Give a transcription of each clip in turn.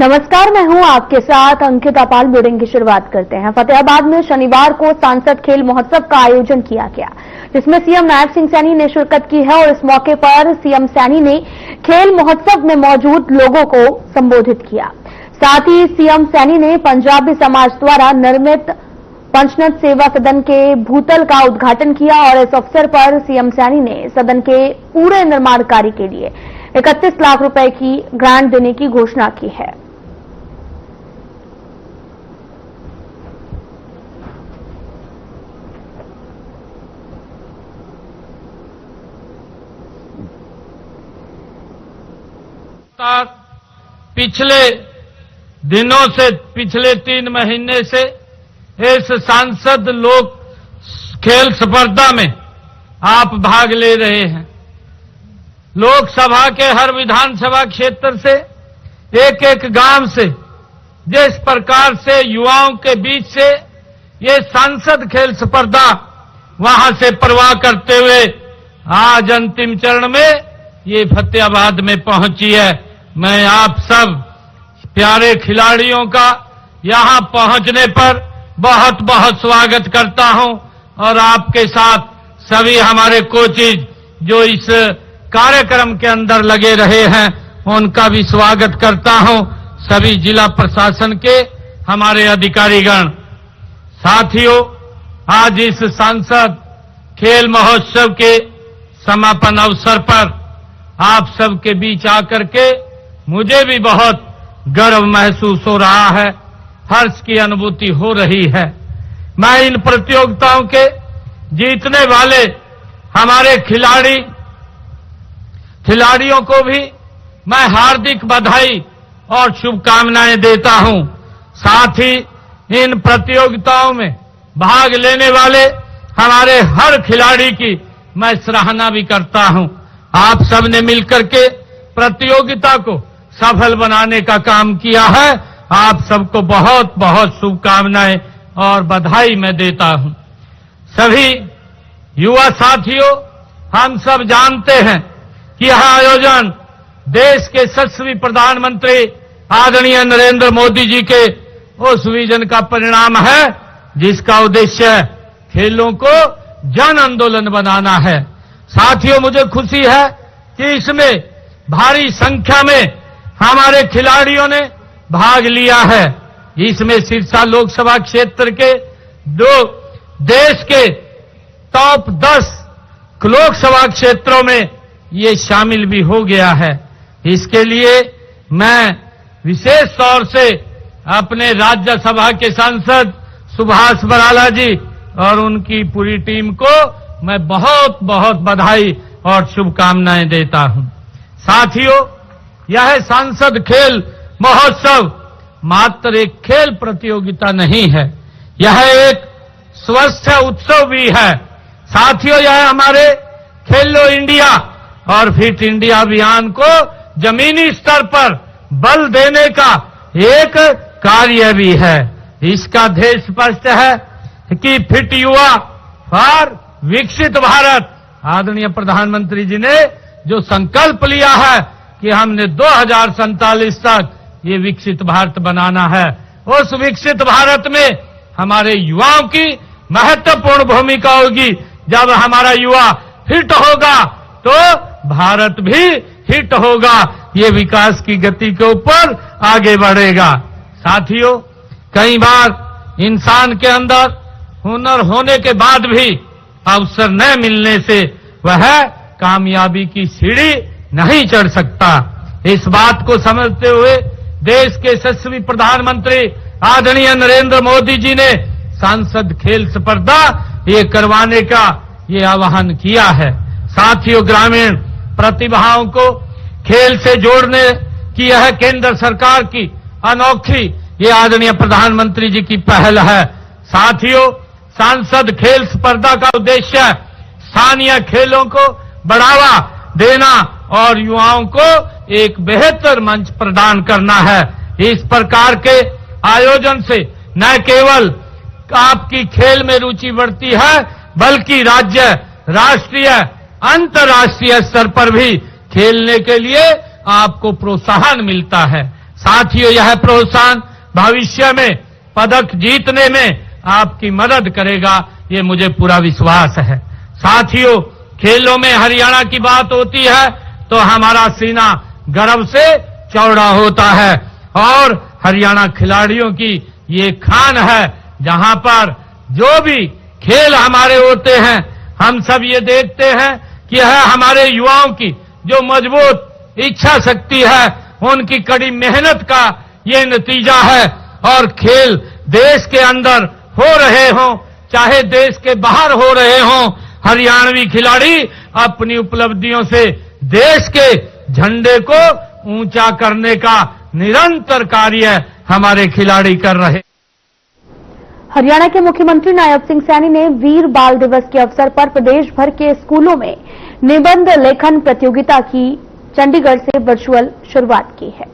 नमस्कार, मैं हूं आपके साथ अंकिता पाल। बुलेटिन की शुरुआत करते हैं। फतेहाबाद में शनिवार को सांसद खेल महोत्सव का आयोजन किया गया, जिसमें सीएम नायब सिंह सैनी ने शिरकत की है और इस मौके पर सीएम सैनी ने खेल महोत्सव में मौजूद लोगों को संबोधित किया। साथ ही सीएम सैनी ने पंजाबी समाज द्वारा निर्मित पंचनद सेवा सदन के भूतल का उद्घाटन किया और इस अवसर पर सीएम सैनी ने सदन के पूरे निर्माण कार्य के लिए 31 लाख रुपए की ग्रांट देने की घोषणा की है। पिछले दिनों से, पिछले 3 महीने से इस सांसद लोक खेल स्पर्धा में आप भाग ले रहे हैं। लोकसभा के हर विधानसभा क्षेत्र से, एक एक गांव से, जिस प्रकार से युवाओं के बीच से ये सांसद खेल स्पर्धा वहां से प्रवाह करते हुए आज अंतिम चरण में ये फतेहाबाद में पहुंची है। मैं आप सब प्यारे खिलाड़ियों का यहां पहुंचने पर बहुत बहुत स्वागत करता हूं और आपके साथ सभी हमारे कोचेज जो इस कार्यक्रम के अंदर लगे रहे हैं उनका भी स्वागत करता हूं। सभी जिला प्रशासन के हमारे अधिकारीगण, साथियों, आज इस सांसद खेल महोत्सव के समापन अवसर पर आप सबके बीच आकर के मुझे भी बहुत गर्व महसूस हो रहा है, हर्ष की अनुभूति हो रही है। मैं इन प्रतियोगिताओं के जीतने वाले हमारे खिलाड़ियों को भी मैं हार्दिक बधाई और शुभकामनाएं देता हूं। साथ ही इन प्रतियोगिताओं में भाग लेने वाले हमारे हर खिलाड़ी की मैं सराहना भी करता हूं। आप सबने मिलकर के प्रतियोगिता को सफल बनाने का काम किया है। आप सबको बहुत बहुत शुभकामनाएं और बधाई मैं देता हूं। सभी युवा साथियों, हम सब जानते हैं कि यह आयोजन देश के यशस्वी प्रधानमंत्री आदरणीय नरेंद्र मोदी जी के उस विजन का परिणाम है जिसका उद्देश्य खेलों को जन आंदोलन बनाना है। साथियों, मुझे खुशी है कि इसमें भारी संख्या में हमारे खिलाड़ियों ने भाग लिया है। इसमें सिरसा लोकसभा क्षेत्र के देश के टॉप 10 लोकसभा क्षेत्रों में ये शामिल भी हो गया है। इसके लिए मैं विशेष तौर से अपने राज्यसभा के सांसद सुभाष बराला जी और उनकी पूरी टीम को मैं बहुत बहुत बधाई और शुभकामनाएं देता हूं। साथियों, यह सांसद खेल महोत्सव मात्र एक खेल प्रतियोगिता नहीं है, यह एक स्वस्थ उत्सव भी है। साथियों, यह हमारे खेलो इंडिया और फिट इंडिया अभियान को जमीनी स्तर पर बल देने का एक कार्य भी है। इसका ध्येय स्पष्ट है कि फिट युवा फॉर विकसित भारत। आदरणीय प्रधानमंत्री जी ने जो संकल्प लिया है कि हमने 2047 तक ये विकसित भारत बनाना है, उस विकसित भारत में हमारे युवाओं की महत्वपूर्ण भूमिका होगी। जब हमारा युवा फिट होगा तो भारत भी हिट होगा, ये विकास की गति के ऊपर आगे बढ़ेगा। साथियों, कई बार इंसान के अंदर हुनर होने के बाद भी अवसर न मिलने से वह कामयाबी की सीढ़ी नहीं चढ़ सकता। इस बात को समझते हुए देश के यशस्वी प्रधानमंत्री आदरणीय नरेंद्र मोदी जी ने सांसद खेल स्पर्धा ये करवाने का ये आह्वान किया है। साथियों, ग्रामीण प्रतिभाओं को खेल से जोड़ने की यह केंद्र सरकार की अनोखी ये आदरणीय प्रधानमंत्री जी की पहल है। साथियों, सांसद खेल स्पर्धा का उद्देश्य स्थानीय खेलों को बढ़ावा देना और युवाओं को एक बेहतर मंच प्रदान करना है। इस प्रकार के आयोजन से न केवल आपकी खेल में रुचि बढ़ती है, बल्कि राज्य, राष्ट्रीय, अंतर्राष्ट्रीय स्तर पर भी खेलने के लिए आपको प्रोत्साहन मिलता है। साथियों, यह प्रोत्साहन भविष्य में पदक जीतने में आपकी मदद करेगा, ये मुझे पूरा विश्वास है। साथियों, खेलों में हरियाणा की बात होती है तो हमारा सीना गर्व से चौड़ा होता है और हरियाणा खिलाड़ियों की ये खान है। जहां पर जो भी खेल हमारे होते हैं, हम सब ये देखते हैं कि यह हमारे युवाओं की जो मजबूत इच्छा शक्ति है, उनकी कड़ी मेहनत का ये नतीजा है। और खेल देश के अंदर हो रहे हों चाहे देश के बाहर हो रहे हों, हरियाणवी खिलाड़ी अपनी उपलब्धियों से देश के झंडे को ऊंचा करने का निरंतर कार्य हमारे खिलाड़ी कर रहे। हरियाणा के मुख्यमंत्री नायब सिंह सैनी ने वीर बाल दिवस के अवसर पर प्रदेश भर के स्कूलों में निबंध लेखन प्रतियोगिता की चंडीगढ़ से वर्चुअल शुरुआत की है।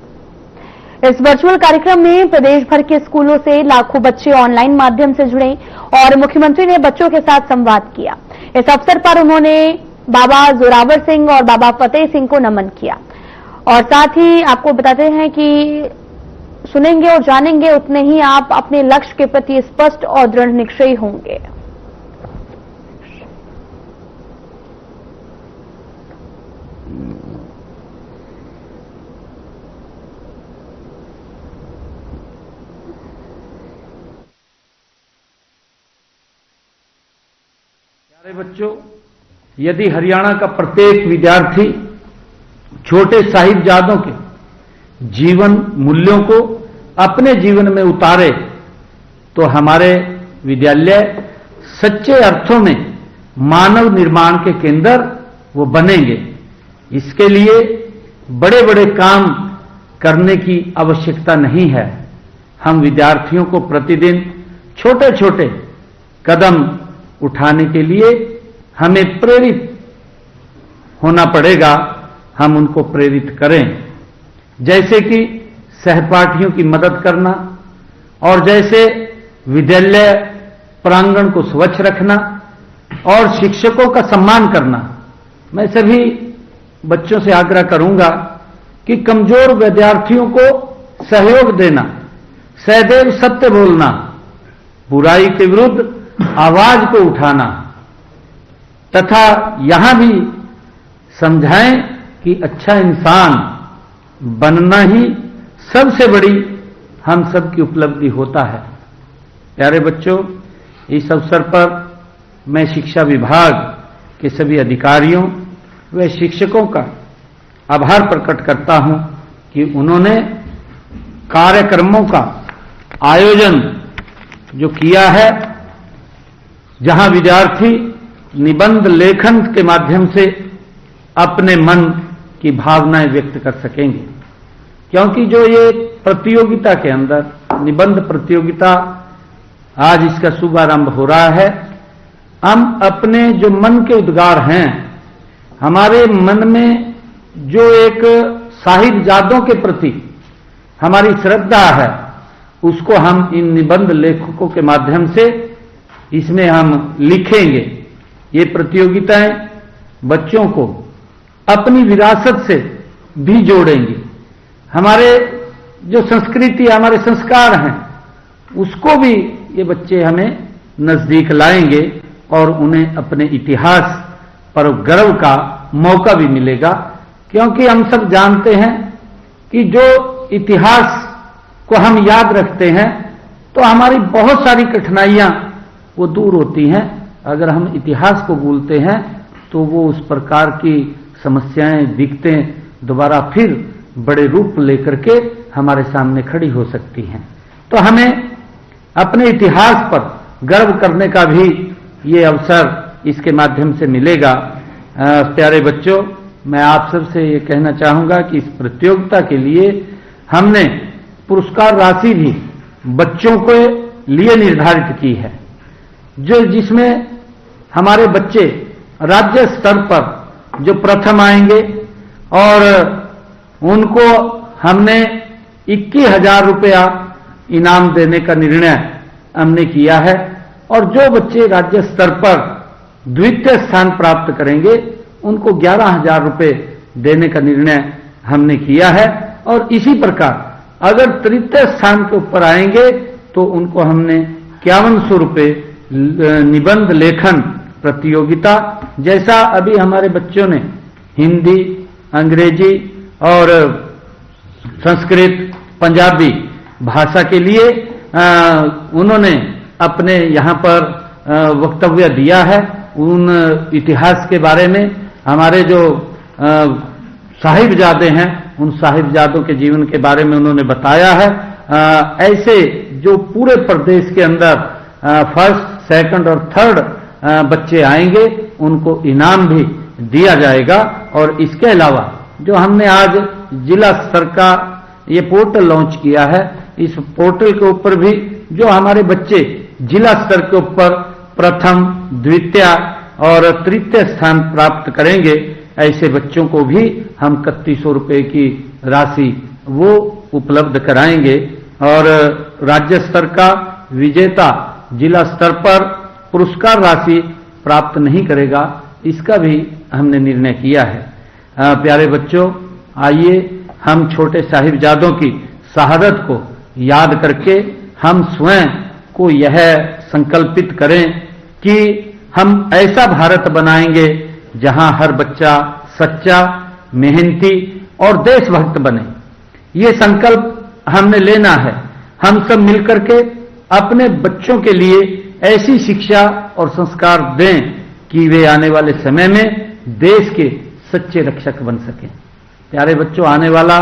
इस वर्चुअल कार्यक्रम में प्रदेश भर के स्कूलों से लाखों बच्चे ऑनलाइन माध्यम से जुड़े और मुख्यमंत्री ने बच्चों के साथ संवाद किया। इस अवसर पर उन्होंने बाबा जोरावर सिंह और बाबा फतेह सिंह को नमन किया। और साथ ही आपको बताते हैं कि सुनेंगे और जानेंगे उतने ही आप अपने लक्ष्य के प्रति स्पष्ट और दृढ़ निश्चयी होंगे। प्यारे बच्चों, यदि हरियाणा का प्रत्येक विद्यार्थी छोटे साहिबजादों के जीवन मूल्यों को अपने जीवन में उतारे तो हमारे विद्यालय सच्चे अर्थों में मानव निर्माण के केंद्र वो बनेंगे। इसके लिए बड़े बड़े काम करने की आवश्यकता नहीं है। हम विद्यार्थियों को प्रतिदिन छोटे छोटे कदम उठाने के लिए हमें प्रेरित होना पड़ेगा। हम उनको प्रेरित करें, जैसे कि सहपाठियों की मदद करना और जैसे विद्यालय प्रांगण को स्वच्छ रखना और शिक्षकों का सम्मान करना। मैं सभी बच्चों से आग्रह करूंगा कि कमजोर विद्यार्थियों को सहयोग देना, सदैव सत्य बोलना, बुराई के विरुद्ध आवाज को उठाना तथा यहां भी समझाएं कि अच्छा इंसान बनना ही सबसे बड़ी हम सब की उपलब्धि होता है। प्यारे बच्चों, इस अवसर पर मैं शिक्षा विभाग के सभी अधिकारियों व शिक्षकों का आभार प्रकट करता हूं कि उन्होंने कार्यक्रमों का आयोजन जो किया है, जहां विद्यार्थी निबंध लेखन के माध्यम से अपने मन की भावनाएं व्यक्त कर सकेंगे। क्योंकि जो ये प्रतियोगिता के अंदर निबंध प्रतियोगिता आज इसका शुभारंभ हो रहा है, हम अपने जो मन के उद्गार हैं, हमारे मन में जो एक साहिबजादों के प्रति हमारी श्रद्धा है, उसको हम इन निबंध लेखकों के माध्यम से इसमें हम लिखेंगे। ये प्रतियोगिताएं बच्चों को अपनी विरासत से भी जोड़ेंगी। हमारे जो संस्कृति, हमारे संस्कार हैं, उसको भी ये बच्चे हमें नजदीक लाएंगे और उन्हें अपने इतिहास पर गर्व का मौका भी मिलेगा। क्योंकि हम सब जानते हैं कि जो इतिहास को हम याद रखते हैं तो हमारी बहुत सारी कठिनाइयां वो दूर होती हैं। अगर हम इतिहास को भूलते हैं तो वो उस प्रकार की समस्याएं, दिक्कतें दोबारा फिर बड़े रूप लेकर के हमारे सामने खड़ी हो सकती हैं। तो हमें अपने इतिहास पर गर्व करने का भी ये अवसर इसके माध्यम से मिलेगा। प्यारे बच्चों, मैं आप सबसे ये कहना चाहूंगा कि इस प्रतियोगिता के लिए हमने पुरस्कार राशि भी बच्चों के लिए निर्धारित की है, जिसमें हमारे बच्चे राज्य स्तर पर जो प्रथम आएंगे और उनको हमने 21,000 रुपया इनाम देने का निर्णय हमने किया है। और जो बच्चे राज्य स्तर पर द्वितीय स्थान प्राप्त करेंगे उनको 11,000 रुपये देने का निर्णय हमने किया है। और इसी प्रकार अगर तृतीय स्थान के ऊपर आएंगे तो उनको हमने 5100 रुपये निबंध लेखन प्रतियोगिता, जैसा अभी हमारे बच्चों ने हिंदी, अंग्रेजी और संस्कृत, पंजाबी भाषा के लिए उन्होंने अपने यहाँ पर वक्तव्य दिया है। उन इतिहास के बारे में हमारे जो साहिबजादे हैं, उन साहिबजादों के जीवन के बारे में उन्होंने बताया है। ऐसे जो पूरे प्रदेश के अंदर फर्स्ट, सेकंड और थर्ड बच्चे आएंगे, उनको इनाम भी दिया जाएगा। और इसके अलावा जो हमने आज जिला स्तर का ये पोर्टल लॉन्च किया है, इस पोर्टल के ऊपर भी जो हमारे बच्चे जिला स्तर के ऊपर प्रथम, द्वितीय और तृतीय स्थान प्राप्त करेंगे, ऐसे बच्चों को भी हम 3100 रुपये की राशि वो उपलब्ध कराएंगे। और राज्य स्तर का विजेता जिला स्तर पर पुरस्कार राशि प्राप्त नहीं करेगा, इसका भी हमने निर्णय किया है। प्यारे बच्चों, आइए हम छोटे साहिबजादों की शहादत को याद करके हम स्वयं को यह संकल्पित करें कि हम ऐसा भारत बनाएंगे जहां हर बच्चा सच्चा, मेहनती और देशभक्त बने। ये संकल्प हमने लेना है। हम सब मिलकर के अपने बच्चों के लिए ऐसी शिक्षा और संस्कार दें कि वे आने वाले समय में देश के सच्चे रक्षक बन सकें। प्यारे बच्चों, आने वाला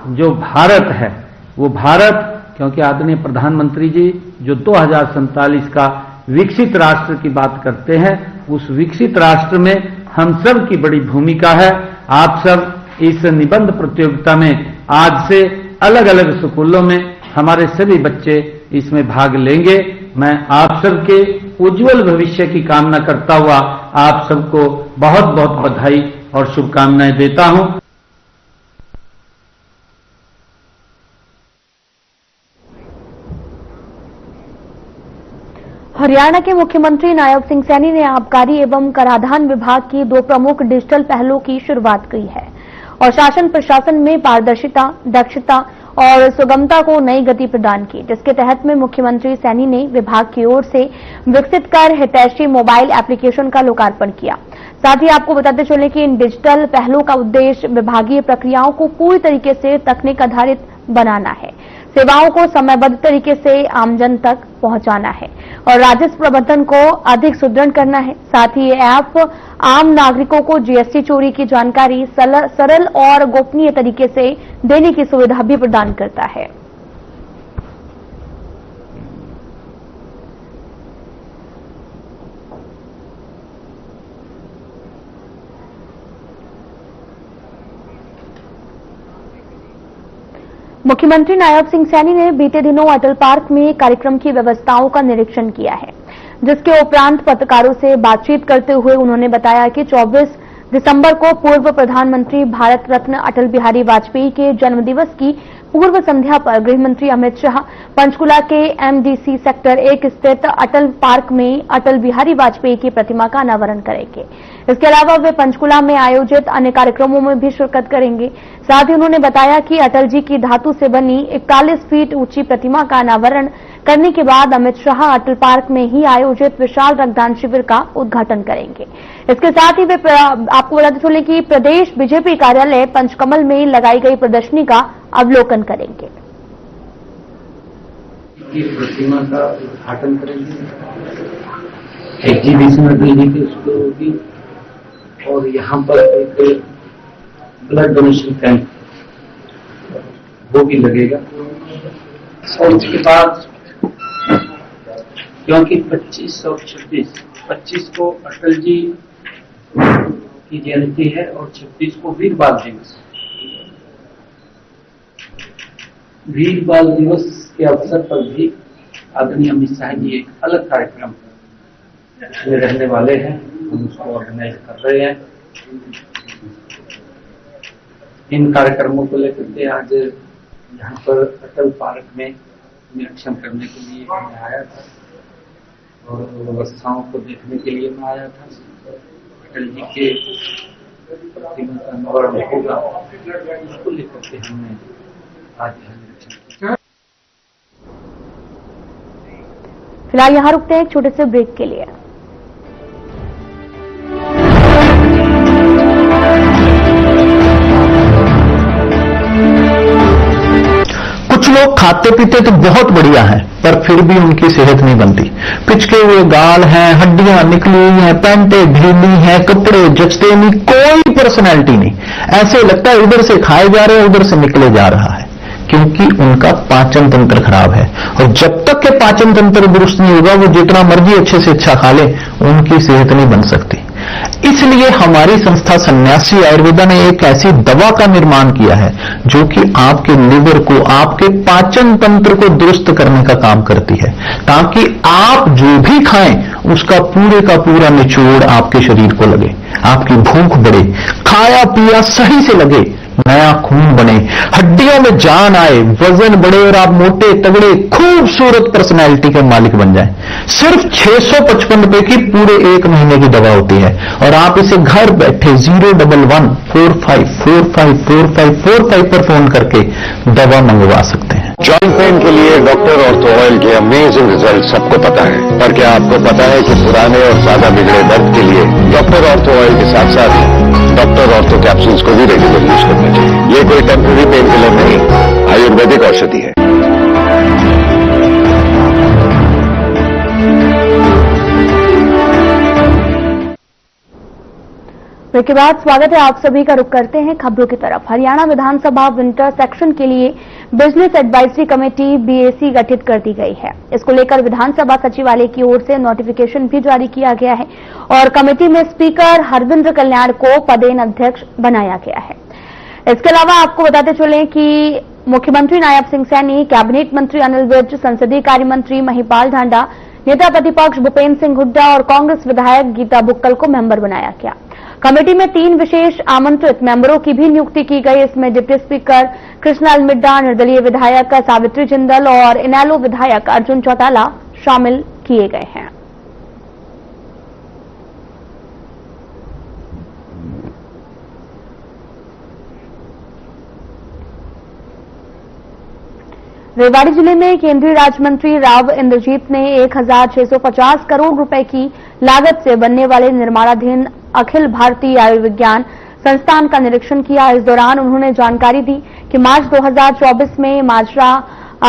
जो भारत है वो भारत, क्योंकि आदरणीय प्रधानमंत्री जी जो 2047 का विकसित राष्ट्र की बात करते हैं, उस विकसित राष्ट्र में हम सब की बड़ी भूमिका है। आप सब इस निबंध प्रतियोगिता में आज से अलग अलग स्कूलों में हमारे सभी बच्चे इसमें भाग लेंगे। मैं आप सबके उज्जवल भविष्य की कामना करता हुआ आप सबको बहुत बहुत बधाई और शुभकामनाएं देता हूं। हरियाणा के मुख्यमंत्री नायब सिंह सैनी ने आबकारी एवं कराधान विभाग की 2 प्रमुख डिजिटल पहलों की शुरुआत की है और शासन प्रशासन में पारदर्शिता, दक्षता और सुगमता को नई गति प्रदान की, जिसके तहत में मुख्यमंत्री सैनी ने विभाग की ओर से विकसित कर हितैषी मोबाइल एप्लीकेशन का लोकार्पण किया। साथ ही आपको बताते चले कि इन डिजिटल पहलों का उद्देश्य विभागीय प्रक्रियाओं को पूरी तरीके से तकनीक आधारित बनाना है, सेवाओं को समयबद्ध तरीके से आमजन तक पहुंचाना है और राजस्व प्रबंधन को अधिक सुदृढ़ करना है। साथ ही ये ऐप आम नागरिकों को जीएसटी चोरी की जानकारी सरल और गोपनीय तरीके से देने की सुविधा भी प्रदान करता है। मुख्यमंत्री नायब सिंह सैनी ने बीते दिनों अटल पार्क में कार्यक्रम की व्यवस्थाओं का निरीक्षण किया है, जिसके उपरांत पत्रकारों से बातचीत करते हुए उन्होंने बताया कि 24 दिसंबर को पूर्व प्रधानमंत्री भारत रत्न अटल बिहारी वाजपेयी के जन्मदिवस की पूर्व संध्या पर गृह मंत्री अमित शाह पंचकुला के एमडीसी सेक्टर 1 स्थित अटल पार्क में अटल बिहारी वाजपेयी की प्रतिमा का अनावरण करेंगे। इसके अलावा वे पंचकुला में आयोजित अन्य कार्यक्रमों में भी शिरकत करेंगे। साथ ही उन्होंने बताया कि अटल जी की धातु से बनी 41 फीट ऊंची प्रतिमा का अनावरण करने के बाद अमित शाह अटल पार्क में ही आयोजित विशाल रक्तदान शिविर का उद्घाटन करेंगे। इसके साथ ही वे आपको बताते चले कि प्रदेश बीजेपी कार्यालय पंचकमल में लगाई गई प्रदर्शनी का अवलोकन करेंगे। प्रतिमा का उद्घाटन करेंगे, एग्जीबिशन अटल जी की शुरू होगी और यहाँ पर एक ब्लड डोनेशन कैंप वो भी लगेगा। और उसके बाद क्योंकि 25 और 26 को अटल जी की जयंती है और 26 को वीर बाल दिवस। वीर बाल दिवस के अवसर पर भी आदरणीय अमित शाह जी एक अलग कार्यक्रम में रहने वाले हैं, हम उसको ऑर्गेनाइज कर रहे हैं। इन कार्यक्रमों को लेकर के आज यहाँ पर अटल पार्क में निरीक्षण करने के लिए मैं आया था और व्यवस्थाओं को देखने के लिए मैं आया था। अटल जी के प्रतिमा का अनावरण होगा, उसको लेकर के हमने आज निरीक्षण फिलहाल यहां रुकते हैं एक छोटे से ब्रेक के लिए। कुछ लोग खाते पीते तो बहुत बढ़िया हैं, पर फिर भी उनकी सेहत नहीं बनती। पिचके हुए गाल हैं, हड्डियां निकली हुई हैं, पैंटें ढीली हैं, कपड़े जचते नहीं, कोई पर्सनैलिटी नहीं। ऐसे लगता है इधर से खाए जा रहे हैं, उधर से निकले जा रहा है, क्योंकि उनका पाचन तंत्र खराब है। और जब तक के पाचन तंत्र दुरुस्त नहीं होगा, वो जितना मर्जी अच्छे से अच्छा खा ले, उनकी सेहत नहीं बन सकती। इसलिए हमारी संस्था सन्यासी आयुर्वेदा ने एक ऐसी दवा का निर्माण किया है जो कि आपके लिवर को, आपके पाचन तंत्र को दुरुस्त करने का काम करती है, ताकि आप जो भी खाएं उसका पूरे का पूरा निचोड़ आपके शरीर को लगे, आपकी भूख बढ़े, खाया पिया सही से लगे, नया खून बने, हड्डियों में जान आए, वजन बढ़े और आप मोटे तगड़े खूबसूरत पर्सनैलिटी के मालिक बन जाएं। सिर्फ 655 रुपए की पूरे 1 महीने की दवा होती है और आप इसे घर बैठे 01145454545 पर फोन करके दवा मंगवा सकते हैं। जॉइंट पेन के लिए डॉक्टर ऑर्थो ऑयल के अमेजिंग रिजल्ट सबको पता है, पर क्या आपको पता है कि पुराने और ज्यादा बिगड़े दर्द के लिए डॉक्टर ऑर्थो ऑयल के साथ साथ डॉक्टर ऑर्थो कैप्सूल्स को भी रेगुलर यूज करना चाहिए। ये कोई टेम्पररी पेन किलर नहीं, आयुर्वेदिक औषधि है। ब्रेक के बाद स्वागत है, आप सभी का रुख करते हैं खबरों की तरफ। हरियाणा विधानसभा विंटर सेक्शन के लिए बिजनेस एडवाइजरी कमेटी बीएसी गठित कर दी गई है। इसको लेकर विधानसभा सचिवालय की ओर से नोटिफिकेशन भी जारी किया गया है और कमेटी में स्पीकर हरविंद्र कल्याण को पदेन अध्यक्ष बनाया गया है। इसके अलावा आपको बताते चलें कि मुख्यमंत्री नायब सिंह सैनी, कैबिनेट मंत्री अनिल विज, संसदीय कार्य मंत्री महिपाल ढांडा, नेता प्रतिपक्ष भूपेन्द्र सिंह हुड्डा और कांग्रेस विधायक गीता बुक्कल को मेंबर बनाया गया। कमेटी में 3 विशेष आमंत्रित मेंबरों की भी नियुक्ति की गई। इसमें डिप्टी स्पीकर कृष्णलाल मिड्डा, निर्दलीय विधायक सावित्री जिंदल और इनेलो विधायक अर्जुन चौटाला शामिल किए गए हैं। रेवाड़ी जिले में केंद्रीय राज्य मंत्री राव इंद्रजीत ने 1650 करोड़ रुपए की लागत से बनने वाले निर्माणाधीन अखिल भारतीय आयुर्विज्ञान संस्थान का निरीक्षण किया। इस दौरान उन्होंने जानकारी दी कि मार्च 2024 में माजरा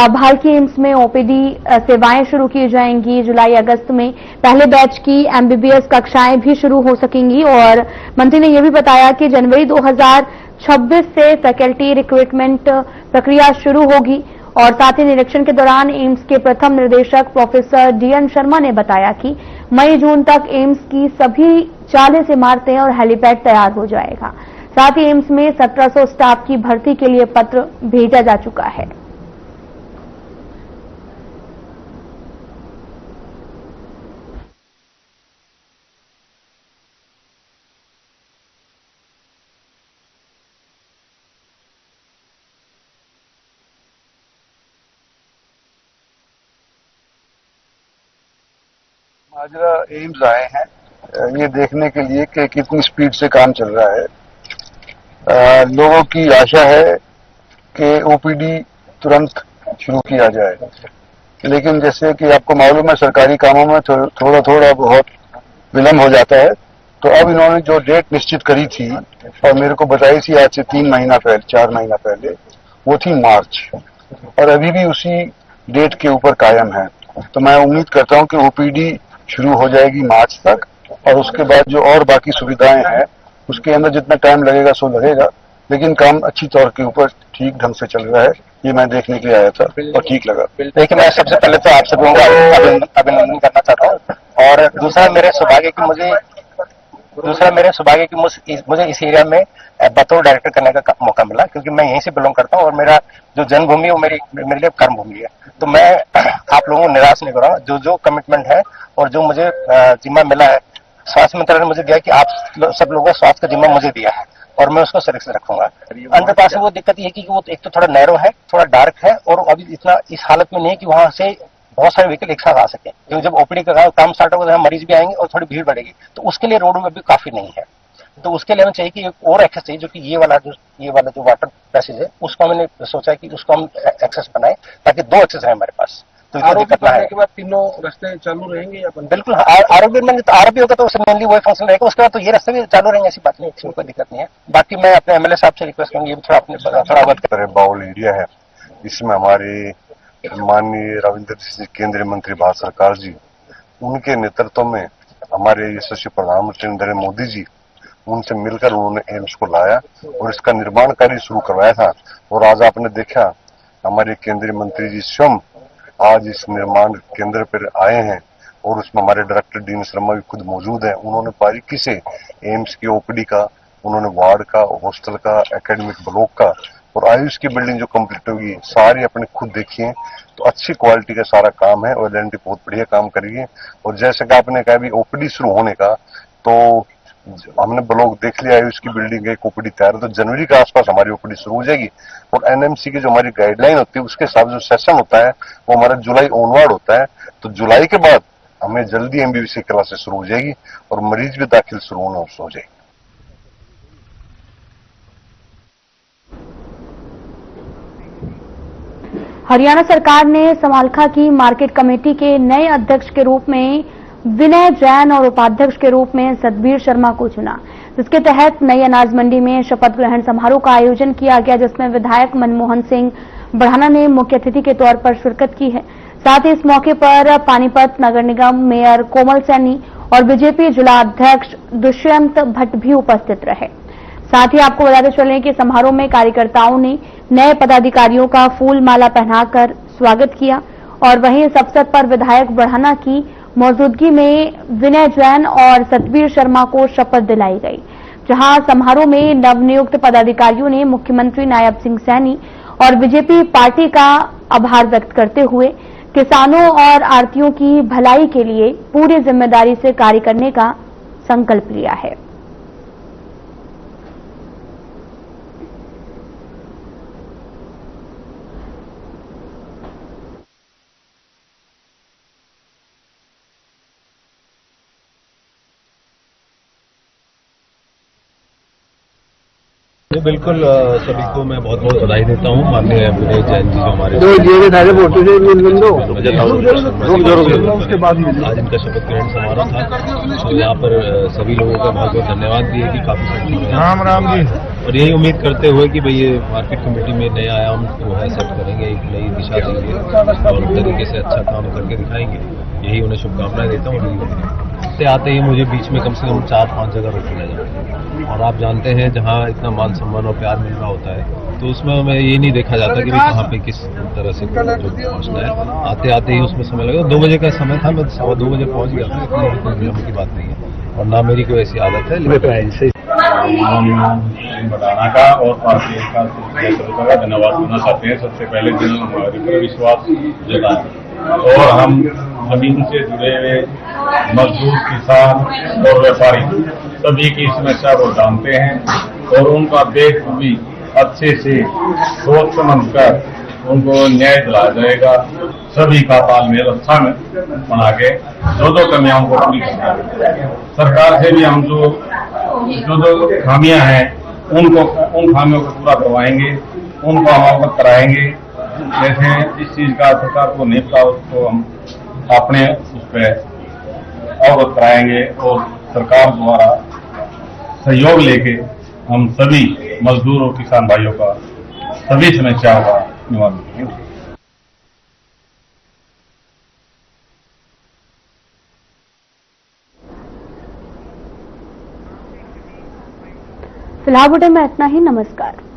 भालकी एम्स में ओपीडी सेवाएं शुरू की जाएंगी। जुलाई अगस्त में पहले बैच की एमबीबीएस कक्षाएं भी शुरू हो सकेंगी और मंत्री ने यह भी बताया कि जनवरी 2026 से फैकल्टी रिक्रूटमेंट प्रक्रिया शुरू होगी। और साथ ही निरीक्षण के दौरान एम्स के प्रथम निदेशक प्रोफेसर डीएन शर्मा ने बताया कि मई जून तक एम्स की सभी 40 इमारतें और हेलीपैड तैयार हो जाएगा। साथ ही एम्स में 1700 स्टाफ की भर्ती के लिए पत्र भेजा जा चुका है। माजरा एम्स आए हैं ये देखने के लिए कि कितनी स्पीड से काम चल रहा है। लोगों की आशा है कि ओपीडी तुरंत शुरू किया जाए, लेकिन जैसे कि आपको मालूम है सरकारी कामों में थोड़ा थोड़ा बहुत विलंब हो जाता है। तो अब इन्होंने जो डेट निश्चित करी थी और मेरे को बताई थी आज से 4 महीना पहले, वो थी मार्च, और अभी भी उसी डेट के ऊपर कायम है। तो मैं उम्मीद करता हूं कि ओपीडी शुरू हो जाएगी मार्च तक, और उसके बाद जो और बाकी सुविधाएं हैं उसके अंदर जितना टाइम लगेगा सो लगेगा, लेकिन काम अच्छी तौर के ऊपर ठीक ढंग से चल रहा है। ये मैं देखने के लिए आया था और ठीक लगा। देखिए, मैं सबसे पहले तो आप सभी को अभिनंदन करना चाहता हूँ, और दूसरा मेरे सौभाग्य की मुझे इस एरिया में बतौर डायरेक्टर करने का मौका मिला, क्योंकि मैं यहीं से बिलोंग करता हूँ और मेरा जो जन्मभूमि है वो मेरे लिए कर्म भूमि है। तो मैं आप लोगों को निराश नहीं करूंगा। जो कमिटमेंट है और जो मुझे जिम्मा मिला है, स्वास्थ्य मंत्रालय ने मुझे दिया कि आप सब लोगों को स्वास्थ्य का जिम्मा मुझे दिया है और मैं उसको सरिक से रखूंगा। अंडरपास से वो दिक्कत ये की वो एक तो थोड़ा नैरो है, थोड़ा डार्क है, और अभी इतना इस हालत में नहीं है कि वहां से बहुत सारे व्हीकल एक साथ आ सके, क्योंकि जब ओपीडी का काम स्टार्ट होगा तो मरीज भी आएंगे और थोड़ी भीड़ बढ़ेगी। तो उसके लिए रोड में भी काफी नहीं है। तो उसके लिए हमें चाहिए कि एक और एक्सेस चाहिए, जो कि ये वाला जो वाटर पैसेज है उसको मैंने सोचा कि उसको हम एक्सेस बनाए, ताकि 2 एक्सेस है हमारे पास। तो इतना दिक्कत ना है। के बाद तीनों रास्ते चालू रहेंगे या बंद? बिल्कुल आरोपी में आरोपी होगा तो उसमें मेनली वही फंक्शन रहेगा, उसके बाद तो ये रास्ते भी चालू रहेंगे, ऐसी बात नहीं, इसमें कोई दिक्कत नहीं है। बाकी मैं अपने एमएलए साहब से रिक्वेस्ट करूंगी थोड़ा अवगत करें। बाउल एरिया है, इसमें हमारे माननीय रविंद्र सिंह केंद्रीय मंत्री भारत सरकार जी, उनके नेतृत्व में हमारे यशस्वी प्रधानमंत्री नरेंद्र मोदी जी, उनसे मिलकर उन्होंने एम्स को लाया और इसका निर्माण कार्य शुरू करवाया था। और आज आपने देखा हमारे केंद्रीय मंत्री जी स्वयं आज इस निर्माण केंद्र पर आए हैं और उसमें हमारे डायरेक्टर डी शर्मा भी खुद मौजूद हैं। उन्होंने बारीकी से एम्स की ओपीडी का, उन्होंने वार्ड का, हॉस्टल का, एकेडमिक ब्लॉक का और आयुष की बिल्डिंग जो कंप्लीट होगी सारी अपने खुद देखी है। तो अच्छी क्वालिटी का सारा काम है और एल&टी बहुत बढ़िया काम करेगी। और जैसे कि आपने कहा भी ओपीडी शुरू होने का, तो हमने ब्लॉक देख लिया है, उसकी बिल्डिंग एक ओपीडी तैयार है, तो जनवरी के आसपास हमारी ओपीडी शुरू हो जाएगी। और एनएमसी की जो हमारी गाइडलाइन होती है उसके हिसाब से जो सेशन होता है वो हमारा जुलाई ऑनवर्ड होता है। तो जुलाई के बाद हमें जल्दी एमबीबीएस क्लासेस शुरू हो जाएगी और मरीज भी दाखिल शुरू होना हो जाएगी। हरियाणा सरकार ने समालखा की मार्केट कमेटी के नए अध्यक्ष के रूप में विनय जैन और उपाध्यक्ष के रूप में सतबीर शर्मा को चुना, जिसके तहत नई अनाज मंडी में शपथ ग्रहण समारोह का आयोजन किया गया, जिसमें विधायक मनमोहन सिंह बढ़ाना ने मुख्य अतिथि के तौर पर शिरकत की है। साथ ही इस मौके पर पानीपत नगर निगम मेयर कोमल सैनी और बीजेपी जिला अध्यक्ष दुष्यंत भट्ट भी उपस्थित रहे। साथ ही आपको बताते चलें कि समारोह में कार्यकर्ताओं ने नए पदाधिकारियों का फूल माला पहनाकर स्वागत किया और वहीं इस अवसर पर विधायक बढ़ाना की मौजूदगी में विनय जैन और सतबीर शर्मा को शपथ दिलाई गई, जहां समारोह में नवनियुक्त पदाधिकारियों ने मुख्यमंत्री नायब सिंह सैनी और बीजेपी पार्टी का आभार व्यक्त करते हुए किसानों और आढ़तियों की भलाई के लिए पूरी जिम्मेदारी से कार्य करने का संकल्प लिया है। बिल्कुल सभी को मैं बहुत बहुत बधाई देता हूँ। माननीय विनय जैन जी जो हमारे उसके बाद आज इनका शपथ ग्रहण समारोह था, तो यहाँ पर सभी लोगों का बहुत बहुत धन्यवाद दिए कि काफी राम राम जी, और यही उम्मीद करते हुए कि भाई ये मार्केट कमेटी में नए आयाम जो है सेट करेंगे, एक नई दिशा देंगे और तरीके से अच्छा काम करके दिखाएंगे। यही उन्हें शुभकामनाएं देता हूँ। आते ही मुझे बीच में कम से कम 4-5 जगह रोक लिया जाता है और आप जानते हैं जहाँ इतना मान सम्मान और प्यार मिल रहा होता है तो उसमें हमें ये नहीं देखा जाता कि भाई कहाँ पे किस तरह से पहुँचना है। आते आते ही उसमें समय लगा। 2 बजे का समय था, मैं 2:15 बजे पहुँच गया था। इतनी कोई नियम की बात नहीं है और ना मेरी कोई ऐसी आदत है। बढ़ाना का और पार्टी का धन्यवाद करना चाहते हैं। सबसे पहले जिन्होंने हमारे पर विश्वास जताया और हम जमीन से जुड़े हुए मजदूर, किसान और व्यापारी सभी की समस्या को जानते हैं और उनका बेखूबी अच्छे से सोच समझ कर उनको न्याय दिलाया जाएगा। सभी का तालमेल अच्छा में बना के जो कमियां को पूरी करना है। सरकार से भी हम जो खामियां हैं उन खामियों को पूरा करवाएंगे, उनको हम अवगत कराएंगे। जैसे इस चीज का सरकार को नहीं पता उसको हम अपने उस पर अवगत कराएंगे और सरकार द्वारा सहयोग लेके हम सभी मजदूर और किसान भाइयों का सभी समस्याओं का निवारण करेंगे। फिलहाल बुलेटिन में इतना ही। नमस्कार।